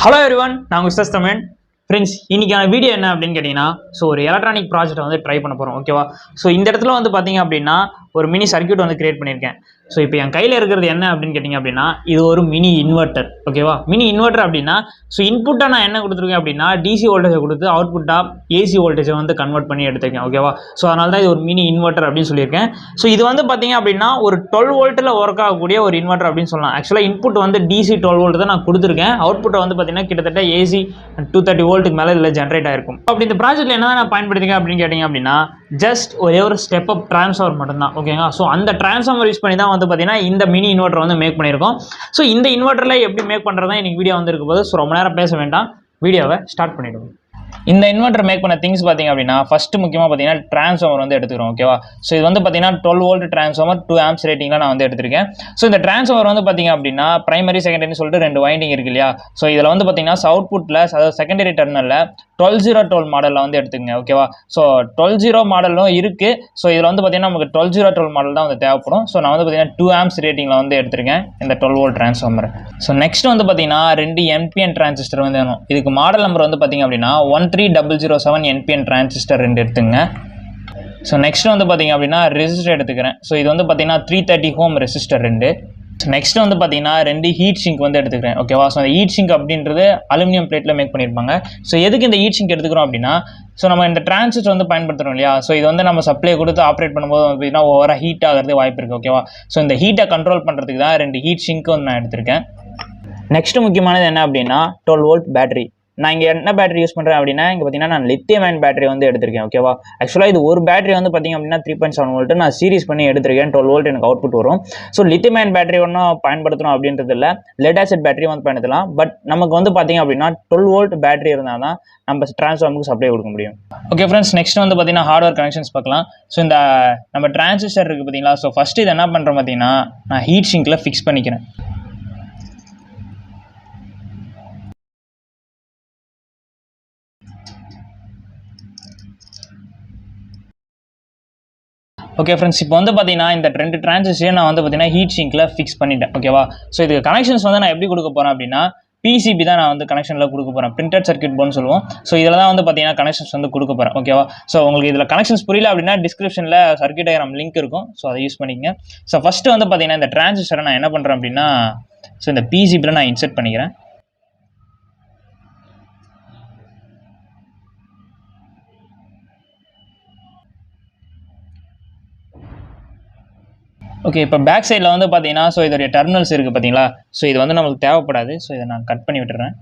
Hello everyone, நான் உங்க சிஸ்டமன் friends. இன்னைக்கான வீடியோ என்ன அப்படின்னு கேட்டிங்கன்னா, ஒரு எலக்ட்ரானிக் ப்ராஜெக்ட் வந்து ட்ரை பண்ண போகிறோம். ஓகேவா? இந்த இடத்துல வந்து பார்த்தீங்க அப்படின்னா ஒரு மினி சர்க்யூட் வந்து கிரியேட் பண்ணியிருக்கேன். இப்போ என் கையில் இருக்கிறது என்ன அப்படின்னு கேட்டிங்க அப்படின்னா, இது ஒரு மினி இன்வெர்ட்டர். ஓகேவா? மினி இன்வெர்ட்டர் அப்படின்னா இன்புட்டாக நான் என்ன கொடுத்துருக்கேன் அப்படின்னா டிசி வோல்டேஜை கொடுத்து அவுட்புட்டாக ஏசி வோல்டேஜை வந்து கன்வெர்ட் பண்ணி எடுத்துருக்கேன். ஓகேவா? அதனால தான் இது ஒரு மினி இன்வெர்ட்டர் அப்படின்னு சொல்லியிருக்கேன். இது வந்து பார்த்தீங்க அப்படின்னா ஒரு 12 வோல்ட்டில் ஒர்க் ஆகக்கூடிய ஒரு இன்வெர்ட்டர் அப்படின்னு சொல்லலாம். ஆக்சுவலாக இன்புட் வந்து டிசி 12 வோல்ட் தான் நான் கொடுத்துருக்கேன். அவுட்புட்டை வந்து பார்த்தீங்கன்னா கிட்டத்தட்ட ஏசி 230 வோல்ட்டுக்கு மேலே இதில் ஜென்ரேட் ஆயிருக்கும். அப்படி இந்த ப்ராஜெக்ட்டில் என்ன நான் பயன்படுத்திருக்கேன் அப்படின்னு கேட்டிங்க அப்படின்னா ஜஸ்ட் ஒரே ஒரு ஸ்டெப் அப் ட்ரான்ஸ்ஃபார்மர் மட்டும்தான். ஓகேங்களா? அந்த ட்ரான்ஸ்ஃபார்மர் யூஸ் பண்ணி தான் வந்து பார்த்தீங்கன்னா இந்த மினி இன்வெர்ட்டர் வந்து மேக் பண்ணியிருக்கோம். இந்த இன்வெர்ட்டரில் எப்படி மேக் பண்ணுறது தான் இன்னைக்கு வீடியோ வந்து இருக்கும் போது ரொம்ப நேரம் பேச வேண்டாம், வீடியோவை ஸ்டார்ட் பண்ணிவிடுவோம். இந்த இன்வெர்ட்டர் மேக் பண்ண திங்ஸ் பார்த்தீங்க அப்படின்னா ஃபர்ஸ்ட் முக்கியமாக பார்த்தீங்கன்னா ட்ரான்ஸ்ஃபார்மர் வந்து எடுத்துக்கிறோம். ஓகேவா? இது வந்து பார்த்தீங்கன்னா 12 வோல்ட் ட்ரான்ஸ்ஃபார்மர் 2 ஆம்ப்ஸ் ரேட்டிங்கில் நான் வந்து எடுத்திருக்கேன். இந்த ட்ரான்ஸ்ஃபார்மர் வந்து பார்த்தீங்க அப்படின்னா பிரைமரி செகண்டரின்னு சொல்லிட்டு 2 வைண்டிங் இருக்கு இல்லையா? இதில் வந்து பார்த்தீங்கன்னா அவுட்புட்டில் அதாவது செகண்டரி டெர்மினலில் 12012 மாடலில் வந்து எடுத்துக்கங்க. ஓகேவா? 120 மாடலும் இருக்குது. இதில் வந்து பார்த்தீங்கன்னா நமக்கு 12012 மாடல் தான் வந்து தேவைப்படும். நான் வந்து பார்த்தீங்கன்னா 2 ஆம்ப்ஸ் ரேட்டிங்கில் வந்து எடுத்திருக்கேன் இந்த 12 வோல்ட் ட்ரான்ஸ்ஃபார்மர். நெக்ஸ்ட் வந்து பார்த்தீங்கன்னா 2 NPN டிரான்சிஸ்டர் வந்து வேணும். இதுக்கு மாடல் நம்பர் வந்து பார்த்தீங்க அப்படின்னா 13007 NPN டிரான்சிஸ்டர் 2 எடுத்துங்க. நெக்ஸ்ட் வந்து பார்த்தீங்க அப்படின்னா ரெசிஸ்டர் எடுத்துக்கிறேன். இது வந்து பார்த்தீங்கன்னா 330 ஓம் ரெசிஸ்டர் 2. நெக்ஸ்ட் வந்து பார்த்தீங்கன்னா 2 ஹீட் சிங்க் வந்து எடுத்துக்கிறேன். ஓகேவா? அந்த ஹீட் சிங்க் அப்படின்றது அலுமினியம் பிளேட்டில் மேக் பண்ணியிருப்பாங்க. எதுக்கு இந்த ஹீட் சிங்க் எடுத்துக்கிறோம் அப்படின்னா நம்ம இந்த டிரான்சிஸ்டர் வந்து பயன்படுத்துகிறோம் இல்லையா? இது வந்து நம்ம சப்ளை கொடுத்து ஆப்ரேட் பண்ணும்போது வந்து பார்த்தீங்கன்னா ஓவராக ஹீட் ஆகிறது வாய்ப்பு இருக்குது. ஓகேவா? இந்த ஹீட்டை கண்ட்ரோல் பண்ணுறதுக்கு தான் 2 ஹீட் சிங்க் வந்து நான் எடுத்திருக்கேன். நெக்ஸ்ட் முக்கியமானது என்ன அப்படின்னா 12 வோல்ட் பேட்டரி. நான் இங்கே என்ன பேட்டரி யூஸ் பண்ணுறேன் அப்படின்னா இங்கே பார்த்தீங்கன்னா நான் லித்தியம் அயன் பேட்டரி வந்து எடுத்திருக்கேன். ஓகேவா? ஆக்சுவலாக இது ஒரு பேட்டரி வந்து பார்த்தீங்க அப்படின்னா 3.7 வோல்ட் நான் சீரிஸ் பண்ணி எடுத்திருக்கேன். 12 வோல்ட் எனக்கு அவுட்புட் வரும். லித்தியம் அயன் பேட்டரி ஒன்றும் பயன்படுத்தணும் அப்படின்றது இல்லை, லெட் ஆசிட் பேட்டரி வந்து பயன்படுத்தலாம். பட் நமக்கு வந்து பார்த்தீங்க அப்படின்னா 12 வோல்ட் பேட்டரி இருந்தால் தான் நம்ம டிரான்ஸ்ஃபார்மருக்கு சப்ளை கொடுக்க முடியும். ஓகே ஃப்ரெண்ட்ஸ், நெக்ஸ்ட் வந்து பார்த்தீங்கன்னா ஹார்ட்வேர் கனெக்ஷன்ஸ் பார்க்கலாம். இந்த நம்ம டிரான்சிஸ்டர் இருக்குது பார்த்தீங்களா? ஃபர்ஸ்ட் இது என்ன பண்ணுறேன் பார்த்தீங்கன்னா நான் ஹீட் சிங்கில் ஃபிக்ஸ் பண்ணிக்கிறேன். ஓகே ஃப்ரெண்ட்ஸ், இப்போ வந்து பார்த்தீங்கன்னா இந்த 2 டிரான்சிஸ்டரையும் நான் வந்து பார்த்தீங்கன்னா ஹீட் சிங்கில் ஃபிக்ஸ் பண்ணிட்டேன். ஓகேவா? இதுக்கு கனெக்ஷன்ஸ் வந்து நான் எப்படி கொடுக்க போகிறேன் அப்படின்னா பிசிபி தான் நான் வந்து கனெக்ஷனில் கொடுக்க போகிறேன். பிரிண்டட் சர்க்யூட் போர்டுன்னு சொல்லுவோம். இதில் தான் வந்து பார்த்தீங்கன்னா கனெக்ஷன்ஸ் வந்து கொடுக்க போகிறேன். ஓகேவா? உங்களுக்கு இதில் கனெக்ஷன்ஸ் புரியல அப்படின்னா டிஸ்கிரிப்ஷனில் சர்க்யூட் டயக்ராம் லிங்க் இருக்கும். அதை யூஸ் பண்ணிக்கங்க. ஃபஸ்ட்டு வந்து பார்த்தீங்கன்னா இந்த டிரான்சிஸ்டரை நான் என்ன பண்ணுறேன் அப்படின்னா இந்த பிசிபியில் நான் இன்சர்ட் பண்ணிக்கிறேன். ஓகே, இப்போ பேக் சைடில் வந்து பார்த்தீங்கன்னா இதோடைய டெர்மினல்ஸ் இருக்குது பார்த்தீங்களா? இது வந்து நம்மளுக்கு தேவைப்படாது. இதை நான் கட் பண்ணி விட்டுறேன்.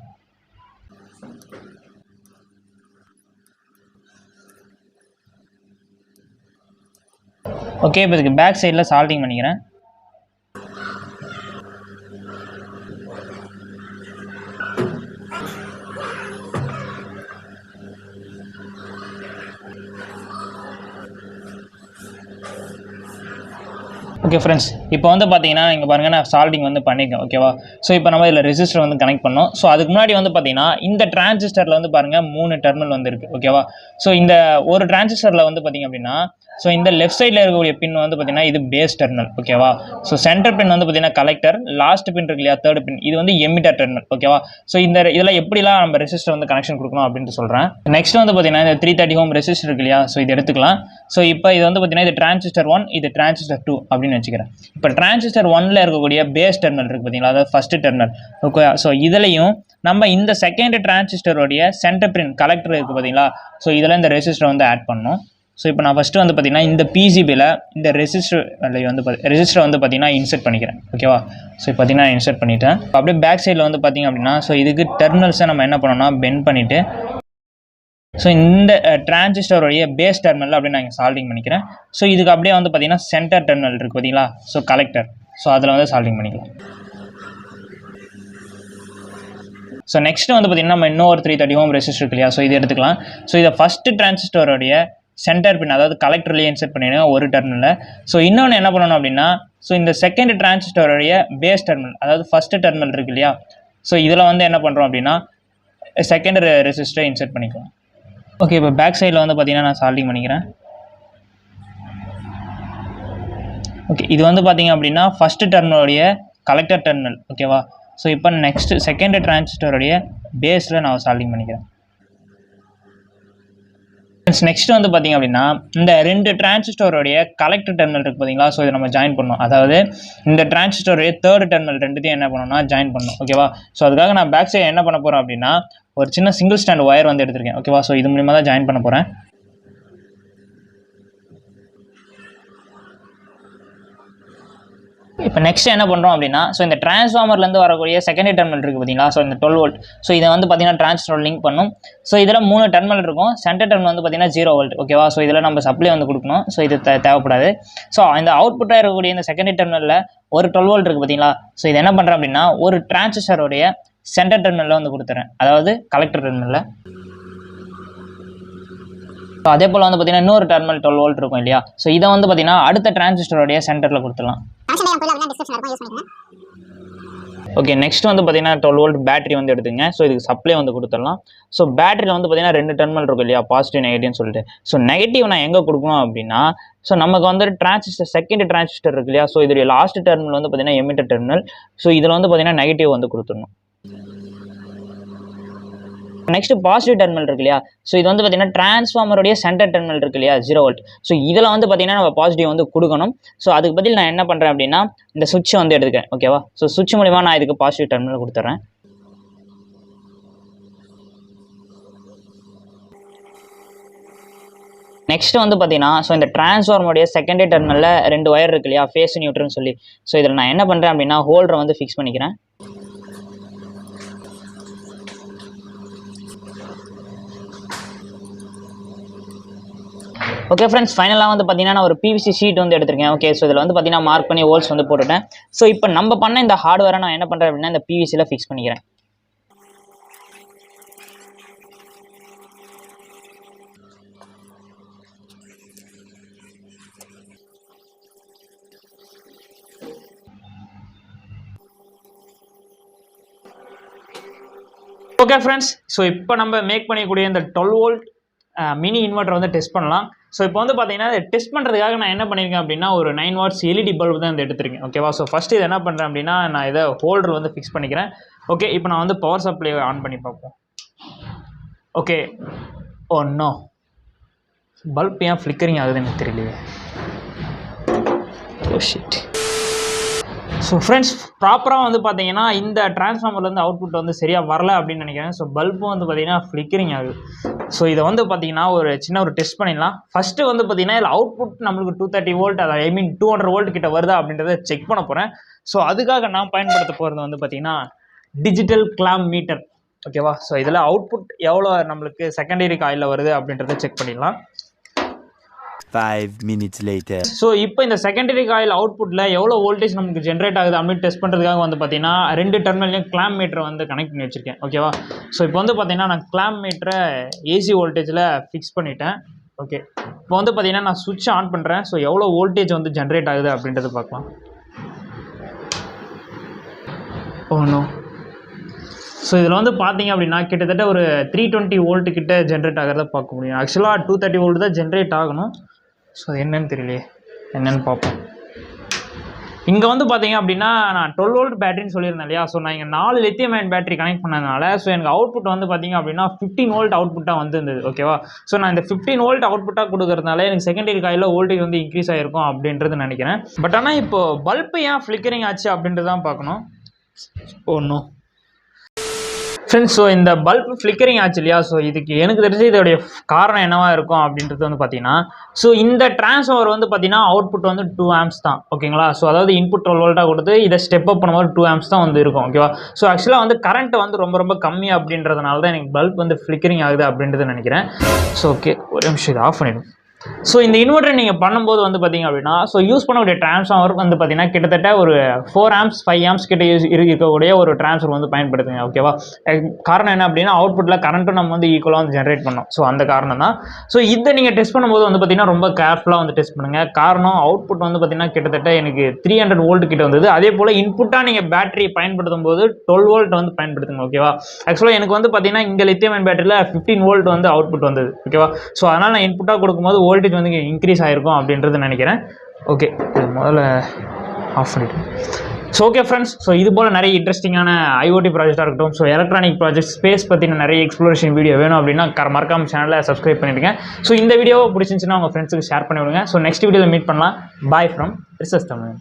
ஓகே, இப்போ இதுக்கு பேக் சைடில் சால்டிங் பண்ணிக்கிறேன். ஓகே ஃப்ரெண்ட்ஸ், இப்போ வந்து பார்த்தீங்கன்னா இங்கே பாருங்கள் நான் சால்டிங் வந்து பண்ணியிருக்கேன். ஓகேவா? இப்போ நம்ம இதில் ரெசிஸ்டர் வந்து கனெக்ட் பண்ணோம். அதுக்கு முன்னாடி வந்து பார்த்தீங்கன்னா இந்த டிரான்சிஸ்டரில் வந்து பாருங்கள் 3 டெர்மினல் வந்து இருக்குது. ஓகேவா? இந்த ஒரு டிரான்சிஸ்டரில் வந்து பார்த்தீங்க அப்படின்னா இந்த லெஃப்ட் சைடில் இருக்கக்கூடிய பின் வந்து பார்த்தீங்கன்னா இது பேஸ் டெர்மினல். ஓகேவா? சென்டர் பின் வந்து பார்த்தீங்கன்னா கலெக்டர், லாஸ்ட் பின் இருக்கு இல்லையா, தேர்ட் பின், இது வந்து எமிட்டர் டெர்மினல். ஓகேவா? இதில் எப்படிலாம் நம்ம ரெசிஸ்டர் வந்து கனெக்ஷன் கொடுக்கணும் அப்படின்ட்டு சொல்கிறேன். நெக்ஸ்ட் வந்து பார்த்தீங்கன்னா இந்த 330 ஓம் ரெசிஸ்டர் இருக்கு இல்லையா? இது எடுத்துக்கலாம். இப்போ இது வந்து பார்த்தீங்கன்னா இது டிரான்சிஸ்டர் 1, இது டிரான்சிஸ்டர் 2 அப்படின்னு வச்சுக்கிறேன். இப்போ டிரான்சிஸ்டர் 1ல் இருக்கக்கூடிய பேஸ் டெர்மினல் இருக்குது பார்த்தீங்களா, அதாவது ஃபர்ஸ்ட் டெர்மினல். ஓகே, இதுலையும் நம்ம இந்த செகண்ட் டிரான்சிஸ்டருடைய சென்டர் பின் கலெக்டர் இருக்குது பார்த்தீங்களா? இதில் இந்த ரெசிஸ்டர் வந்து ஆட் பண்ணணும். இப்போ நான் ஃபஸ்ட்டு வந்து பார்த்தீங்கன்னா இந்த பிசிபியில் இந்த ரெசிஸ்டர் வந்து பார்த்தீங்கன்னா இன்சர்ட் பண்ணிக்கிறேன். ஓகேவா? இப்போ பார்த்தீங்கன்னா இன்சர்ட் பண்ணிட்டேன். அப்படியே பேக் சைடில் வந்து பார்த்தீங்க அப்படின்னா இதுக்கு டெர்மினல்ஸை நம்ம என்ன பண்ணோம்னா பெண்ட் பண்ணிவிட்டு இந்த டிரான்சிஸ்டருடைய பேஸ் டெர்மினல் அப்படியே நான் இங்கே சால்டிங் பண்ணிக்கிறேன். இதுக்கு அப்படியே வந்து பார்த்தீங்கன்னா சென்டர் டெர்மினல் இருக்குது பார்த்தீங்களா, கலெக்டர். அதில் வந்து சால்டிங் பண்ணிக்கலாம். நெக்ஸ்ட் வந்து பார்த்தீங்கன்னா நம்ம இன்னொரு 330 ஓம் ரெசிஸ்டர் இருக்கு இல்லையா? இது எடுத்துக்கலாம். இதை ஃபஸ்ட்டு டிரான்சிஸ்டருடைய சென்டர் பின் அதாவது கலெக்டர்லேயே இன்சர்ட் பண்ணிடுங்க ஒரு டெர்மினலில். இன்னொன்று என்ன பண்ணணும் அப்படின்னா இந்த செகண்ட் டிரான்சிஸ்டருடைய பேஸ் டெர்மினல் அதாவது ஃபஸ்ட்டு டெர்மினல் இருக்கு இல்லையா? இதில் வந்து என்ன பண்ணுறோம் அப்படின்னா செகண்ட் ரெசிஸ்டரை இன்சர்ட் பண்ணிக்கலாம். ஓகே, இப்போ பேக் சைடில் வந்து பார்த்தீங்கன்னா நான் சால்டிங் பண்ணிக்கிறேன். ஓகே, இது வந்து பார்த்தீங்க அப்படின்னா ஃபஸ்ட்டு டெர்மினலுடைய கலெக்டர் டெர்மினல். ஓகேவா? ஸோ இப்போ நெக்ஸ்ட் செகண்ட் டிரான்சிஸ்டருடைய பேஸில் நான் சால்விங் பண்ணிக்கிறேன். நெக்ஸ்ட் வந்து பார்த்திங்க அப்படின்னா இந்த 2 டிரான்சிஸ்டருடைய கலெக்டர் டெர்மினல் இருக்குது பார்த்தீங்களா. ஸோ இதை நம்ம ஜாயின் பண்ணணும். அதாவது இந்த டிரான்சிஸ்டருடைய 3rd டெர்மினல் ரெண்டுத்தையும் என்ன பண்ணணும்னா ஜாயின் பண்ணணும். ஓகேவா. ஸோ அதுக்காக நான் பேக் சைடு என்ன பண்ண போகிறேன் அப்படின்னா ஒரு சின்ன சிங்கிள் ஸ்டாண்ட் ஒயர் வந்து எடுத்திருக்கேன். ஓகேவா. ஸோ இது மூலிமா தான் ஜாயின் பண்ண போகிறேன். இப்போ நெக்ஸ்ட் என்ன பண்ணுறோம் அப்படின்னா ஸோ இந்த டிரான்ஸ்ஃபார்மர்லேருந்து வரக்கூடிய செகண்டரி டெர்மினல் இருக்குது பார்த்தீங்களா. ஸோ இந்த 12 வோல்ட். ஸோ இதை வந்து பார்த்தீங்கன்னா டிரான்சிஸ்டர் லிங்க் பண்ணும். ஸோ இதில் 3 டெர்மினல் இருக்கும். சென்டர் டெர்மினல் வந்து பார்த்தீங்கன்னா 0 வோல்ட். ஓகேவா. ஸோ இதில் நம்ம சப்ளை வந்து கொடுக்கணும். ஸோ இது தேவைப்படாது. ஸோ இந்த அவுட்புட்டாக இருக்கக்கூடிய இந்த செகண்டரி டெர்மினலில் ஒரு 12 வோல்ட் இருக்குது பார்த்தீங்களா. ஸோ இது என்ன பண்ணுறேன் அப்படின்னா ஒரு டிரான்சிஸ்டருடைய சென்டர் டெர்மினலில் வந்து கொடுத்துறேன். அதாவது கலெக்டர் டெர்மினலில். ஸோ அதே போல் வந்து பார்த்தீங்கன்னா இன்னொரு டெர்மினல் 12 வோல்ட் இருக்கும் இல்லையா. ஸோ இதை வந்து பார்த்தீங்கன்னா அடுத்த டிரான்சிஸ்டருடைய சென்டரில் கொடுத்துடலாம். ஓகே. நெக்ஸ்ட் வந்து பார்த்தீங்கன்னா 12 வோல்ட் பேட்டரி வந்து எடுத்துங்க. ஸோ இதுக்கு சப்ளை வந்து கொடுத்துடலாம். ஸோ பேட்டரியில் வந்து பார்த்தீங்கன்னா 2 டெர்மினல் இருக்கும் இல்லையா, பாசிட்டிவ் நெகட்டிவ்னு சொல்லிட்டு. ஸோ நெகட்டிவ் நான் எங்கே கொடுக்கணும் அப்படின்னா ஸோ நமக்கு வந்து டிரான்சிஸ்டர் செகண்ட் டிரான்சிஸ்டர் இருக்கு இல்லையா. ஸோ இதோடைய லாஸ்ட் டெர்மினல் வந்து பார்த்தீங்கன்னா எமிட்டர் டெர்மினல். ஸோ இதில் வந்து பார்த்தீங்கன்னா நெகட்டிவ் வந்து கொடுத்துடணும். நெக்ஸ்ட் பாசிட்டிவ் டெர்மினல் இருக்கு இல்லையா. ஸோ இது வந்து பார்த்தீங்கன்னா டிரான்ஸ்ஃபார்மருடைய சென்டர் டெர்மினல் இருக்கு இல்லையா, 0 வோல்ட். ஸோ இதில் வந்து பார்த்தீங்கன்னா நம்ம பாசிட்டிவ் வந்து கொடுக்கணும். ஸோ அதுக்கு பதில் நான் என்ன பண்ணுறேன் அப்படின்னா இந்த சுவிட்சை வந்து எடுத்துக்கேன். ஓகேவா. ஸோ சுவிட்ச் மூலிமா நான் இதுக்கு பாசிட்டிவ் டெர்மினல் கொடுத்துட்றேன். நெக்ஸ்ட் வந்து பார்த்தீங்கன்னா ஸோ இந்த டிரான்ஸ்ஃபார்மருடைய செகண்டரி டெர்மினலில் 2 ஒயர் இருக்கு இல்லையா, ஃபேஸ் நியூட்ரல்னு சொல்லி. ஸோ இதில் நான் என்ன பண்ணுறேன் அப்படின்னா ஹோல்டரை வந்து ஃபிக்ஸ் பண்ணிக்கிறேன். ஓகே ஃப்ரெண்ட்ஸ், ஃபைனலாக வந்து பார்த்தீங்கன்னா நான் ஒரு பிவிசி ஷீட் வந்து எடுத்திருக்கேன். ஓகே. ஸோ இதில் வந்து பார்த்தீங்கன்னா மார்க் பண்ணி ஹோல்ஸ் வந்து போட்டுட்டேன். ஸோ இப்போ நம்ம பண்ண இந்த ஹார்ட்வேரை நான் என்ன பண்ணுறேன் அப்படின்னா இந்த பிவிசியில் ஃபிக்ஸ் பண்ணிக்கிறேன். ஓகே ஃப்ரெண்ட்ஸ், ஸோ இப்போ நம்ம மேக் பண்ணக்கூடிய இந்த 12 வோல்ட் மினி இன்வெர்டர் வந்து டெஸ்ட் பண்ணலாம். ஸோ இப்போ வந்து பார்த்தீங்கன்னா டெஸ்ட் பண்ணுறதுக்காக நான் என்ன பண்ணியிருக்கேன் அப்படின்னா ஒரு 9 வாட்ஸ் எல்இடி பல்ப் தான் எடுத்துருக்கேன். ஓகேவா. ஸோ ஃபஸ்ட்டு இது என்ன பண்ணுறேன் அப்படின்னா நான் இதை ஹோல்டர் வந்து ஃபிக்ஸ் பண்ணிக்கிறேன். ஓகே. இப்போ நான் வந்து பவர் சப்ளை ஆன் பண்ணி பார்ப்போம். ஓகே. ஓ நோ, பல்ப் ஏன் ஃப்ளிக்கரிங் ஆகுதுன்னு எனக்கு தெரியலையே. Oh shit. ஸோ ஃப்ரெண்ட்ஸ், ப்ராப்பராக வந்து பார்த்தீங்கன்னா இந்த டிரான்ஸ்ஃபார்மர்லேருந்து அவுட்புட் வந்து சரியாக வரல அப்படின்னு நினைக்கிறேன். ஸோ பல்பும் வந்து பார்த்தீங்கன்னா ஃப்ளிக்கரிங் ஆகுது. ஸோ இதை வந்து பார்த்தீங்கன்னா ஒரு சின்ன ஒரு டெஸ்ட் பண்ணிடலாம். ஃபஸ்ட்டு வந்து பார்த்தீங்கன்னா இதில் அவுட்புட் நம்மளுக்கு 230 வோல்ட், அதை ஐ மீன் 200 வோல்ட் கிட்ட வருதா அப்படின்றத செக் பண்ண போகிறேன். ஸோ அதுக்காக நான் பயன்படுத்த போகிறது வந்து பார்த்தீங்கன்னா டிஜிட்டல் கிளாம் மீட்டர். ஓகேவா. ஸோ இதில் அவுட்புட் எவ்வளோ நம்மளுக்கு செகண்டரி காயிலில் வருது அப்படின்றத செக் பண்ணிடலாம். 5 minutes later. ஸோ இப்போ இந்த செகண்டரி காயில் அவுட்புட்டில் எவ்வளோ வோல்டேஜ் நமக்கு ஜென்ரேட் ஆகுது அப்படின்னு டெஸ்ட் பண்ணுறதுக்காக வந்து பார்த்தீங்கன்னா 2 டெர்மினல்லையும் கிளாம் மீட்டரை வந்து கனெக்ட் பண்ணி வச்சுருக்கேன். ஓகேவா. ஸோ இப்போ வந்து பார்த்தீங்கன்னா நான் கிளாம் மீட்டரை ஏசி வோல்டேஜில் ஃபிக்ஸ் பண்ணிட்டேன். ஓகே. இப்போ வந்து பார்த்தீங்கன்னா நான் சுவிட்ச் ஆன் பண்ணுறேன். ஸோ எவ்வளோ வோல்டேஜ் வந்து ஜென்ரேட் ஆகுது அப்படின்றது பார்க்கலாம். ஓனோ. ஸோ இதில் வந்து பார்த்தீங்க அப்படின்னா கிட்டத்தட்ட ஒரு 320 வோல்ட் கிட்ட ஜென்ரேட் ஆகிறத பார்க்க முடியும். ஆக்சுவலாக 230 வோல்ட் தான் ஜென்ரேட் ஆகணும். ஸோ அது என்னன்னு தெரியலையே, என்னென்னு பார்ப்போம். இங்கே வந்து பார்த்தீங்க அப்படின்னா நான் 12 வோல்ட் பேட்டரின்னு சொல்லியிருந்தேன் இல்லையா. ஸோ நான் இங்கே 4 லித்தியம் அயன் பேட்டரி கனெக்ட் பண்ணதுனால ஸோ எனக்கு அவுட்புட் வந்து பார்த்தீங்க அப்படின்னா 15 வோல்ட் அவுட்புட்டாக வந்துருந்தது. ஓகேவா. ஸோ நான் இந்த 15 வோல்ட் அவுட்புட்டாக கொடுக்கறதுனால எனக்கு செகண்டரி காயில் வோல்டேஜ் வந்து இன்க்ரீஸ் ஆகிருக்கும் அப்படின்றது நினைக்கிறேன். பட் ஆனால் இப்போ பல்பு ஏன் ஃப்ளிக்கரிங் ஆச்சு அப்படின்றது தான் பார்க்கணும். ஒன்றும் ஃப்ரெண்ட்ஸ், ஸோ இந்த பல்ப் ஃப்ளிக்கரிங் ஆச்சு இல்லையா. ஸோ இதுக்கு எனக்கு தெரிஞ்சு இதோடைய காரணம் என்னவா இருக்கும் அப்படின்றது வந்து பார்த்தீங்கன்னா ஸோ இந்த டிரான்ஸ்ஃபார்மர் வந்து பார்த்தீங்கன்னா அவுட்புட் வந்து 2 ஆம்ப்ஸ் தான். ஓகேங்களா. ஸோ அதாவது இன்புட் 12 வோல்ட்டாக கொடுத்து இதை ஸ்டெப் அப் பண்ணும்போது 2 ஆம்ப்ஸ் தான் வந்து இருக்கும். ஓகேவா. ஸோ ஆக்சுவலாக வந்து கரண்ட் வந்து ரொம்ப ரொம்ப கம்மி அப்படின்றதுனால தான் எனக்கு பல்ப் வந்து ஃப்ளிக்கரிங் ஆகுது அப்படின்றது நினைக்கிறேன். ஸோ ஓகே, ஒரு நிமிஷம் இதை ஆஃப் பண்ணிவிடும். ஸோ இந்த இன்வெர்டர் நீங்கள் பண்ணும்போது வந்து பார்த்தீங்க அப்படின்னா ஸோ யூஸ் பண்ணக்கூடிய டிரான்ஸ்ஃபார்மர் வந்து பார்த்தீங்கன்னா கிட்டத்தட்ட ஒரு 4 ஆம்ப்ஸ் 5 ஆம்ப்ஸ் கிட்ட இருக்கக்கூடிய ஒரு டிரான்ஸ்ஃபார்மர் வந்து பயன்படுத்துங்க. ஓகேவா. காரணம் என்ன அப்படின்னா அவுட்புட்டில் கரண்ட்டும் நம்ம வந்து ஈக்குவலாக வந்து ஜென்ரேட் பண்ணோம். ஸோ அந்த காரணம் தான். ஸோ இதை நீங்கள் டெஸ்ட் பண்ணும்போது வந்து பார்த்தீங்கன்னா ரொம்ப கேர்ஃபுல்லாக வந்து டெஸ்ட் பண்ணுங்கள். காரணம் அவுட்புட் வந்து பார்த்தீங்கன்னா கிட்டத்தட்ட எனக்கு 300 வோல்ட் கிட்ட வந்தது. அதே போல் இன்புட்டாக நீங்கள் பேட்டரி பயன்படுத்தும் போது 12 வோல்ட் வந்து பயன்படுத்துங்க. ஓகேவா. ஆக்சுவலாக எனக்கு வந்து பார்த்தீங்கன்னா இங்கே லித்தியம் அயன் பேட்டரியில் 15 வோல்ட் வந்து அவுட்புட் வந்தது. ஓகேவா. ஸோ அதனால் நான் இன்புட்டாக கொடுக்கும்போது வோல்டேஜ் வந்து இன்க்ரீஸ் ஆகிருக்கும் அப்படின்றது நினைக்கிறேன். ஓகே, இது முதல்ல ஆஃப் பண்ணிவிட்டேன். ஸோ ஓகே ஃப்ரெண்ட்ஸ், ஸோ இது போல் நிறைய இன்ட்ரெஸ்டிங்கான ஐஓடி ப்ராஜெக்டாக இருக்கட்டும், ஸோ எலக்ட்ரானிக் ப்ராஜெக்ட், ஸ்பேஸ் பற்றின நிறைய எக்ஸ்ப்ளோரேஷன் வீடியோ வேணும் அப்படின்னா மறக்காம சேனலை சப்ஸ்கிரைப் பண்ணிடுங்க. ஸோ இந்த வீடியோவை பிடிச்சிருந்துச்சுன்னா உங்கள் ஃப்ரெண்ட்ஸுக்கு ஷேர் பண்ணி விடுங்க. ஸோ நெக்ஸ்ட் வீடியோவில் மீட் பண்ணலாம். Bye from research Tamil.